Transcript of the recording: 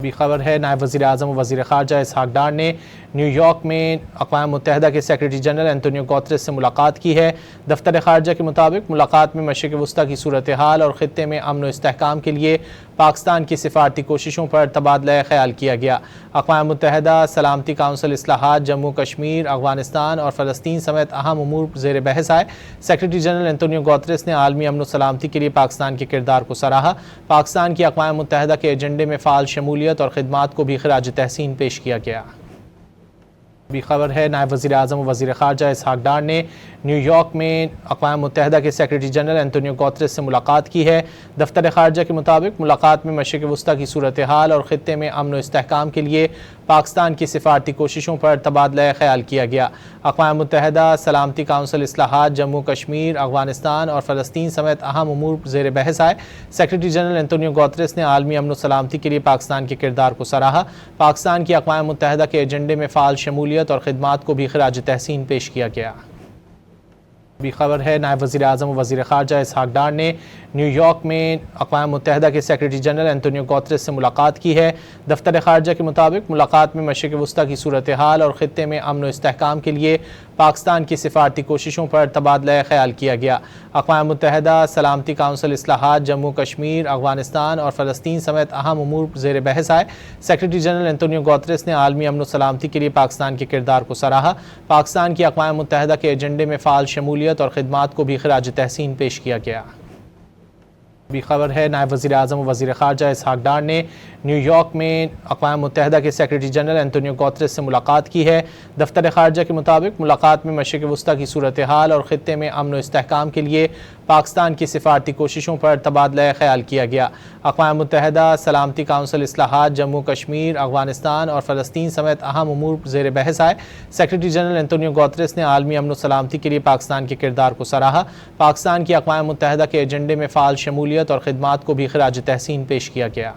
بھی خبر ہے نائب وزیر اعظم و وزیر خارجہ اسحاق ڈار نے نیو یارک میں اقوام متحدہ کے سیکریٹری جنرل انتونیو گوتریس سے ملاقات کی ہے۔ دفتر خارجہ کے مطابق ملاقات میں مشرق وسطیٰ کی صورتحال اور خطے میں امن و استحکام کے لیے پاکستان کی سفارتی کوششوں پر تبادلہ خیال کیا گیا۔ اقوام متحدہ سلامتی کونسل اصلاحات، جموں کشمیر، افغانستان اور فلسطین سمیت اہم امور زیر بحث آئے۔ سیکریٹری جنرل انتونیو گوتریس نے عالمی امن و سلامتی کے لیے پاکستان کے کردار کو سراہا۔ پاکستان کی اقوام متحدہ کے ایجنڈے میں فعال شمولیت اور خدمات کو بھی خراج تحسین پیش کیا گیا۔ بھی خبر ہے نائب وزیر اعظم و وزیر خارجہ اسحاق ڈار نے نیو یارک میں اقوام متحدہ کے سیکریٹری جنرل انتونیو گوتریس سے ملاقات کی ہے۔ دفتر خارجہ کے مطابق ملاقات میں مشرق وسطیٰ کی صورتحال اور خطے میں امن و استحکام کے لیے پاکستان کی سفارتی کوششوں پر تبادلہ خیال کیا گیا۔ اقوام متحدہ سلامتی کونسل اصلاحات، جموں کشمیر، افغانستان اور فلسطین سمیت اہم امور زیر بحث آئے۔ سیکریٹری جنرل انتونیو گوتریس نے عالمی امن و سلامتی کے لیے پاکستان کے کردار کو سراہا۔ پاکستان کی اقوام متحدہ کے ایجنڈے میں فعال شمولیت اور خدمات کو بھی خراج تحسین پیش کیا گیا۔ بھی خبر ہے نائب وزیر اعظم و وزیر خارجہ اسحاق ڈار نے نیو یارک میں اقوام متحدہ کے سیکریٹری جنرل انتونیو گوتریس سے ملاقات کی ہے۔ دفتر خارجہ کے مطابق ملاقات میں مشرق وسطیٰ کی صورتحال اور خطے میں امن و استحکام کے لیے پاکستان کی سفارتی کوششوں پر تبادلہ خیال کیا گیا۔ اقوام متحدہ سلامتی کونسل اصلاحات، جموں کشمیر، افغانستان اور فلسطین سمیت اہم امور زیر بحث آئے۔ سیکریٹری جنرل انتونیو گوتریس نے عالمی امن و سلامتی کے لیے پاکستان کے کردار کو سراہا۔ پاکستان کی اقوام متحدہ کے ایجنڈے میں فعال شمولیت اور خدمات کو بھی خراج تحسین پیش کیا گیا۔ بھی خبر ہے نائب وزیر اعظم و وزیر خارجہ اسحاق ڈار نے نیو یارک میں اقوام متحدہ کے سیکریٹری جنرل انتونیو گوتریس سے ملاقات کی ہے۔ دفتر خارجہ کے مطابق ملاقات میں مشرق وسطیٰ کی صورتحال اور خطے میں امن و استحکام کے لیے پاکستان کی سفارتی کوششوں پر تبادلہ خیال کیا گیا۔ اقوام متحدہ سلامتی کونسل اصلاحات، جموں کشمیر، افغانستان اور فلسطین سمیت اہم امور زیر بحث آئے۔ سیکریٹری جنرل انتونیو گوتریس نے عالمی امن و سلامتی کے لیے پاکستان کے کردار کو سراہا۔ پاکستان کی اقوام متحدہ کے ایجنڈے میں فعال شمولیت اور خدمات کو بھی خراج تحسین پیش کیا گیا۔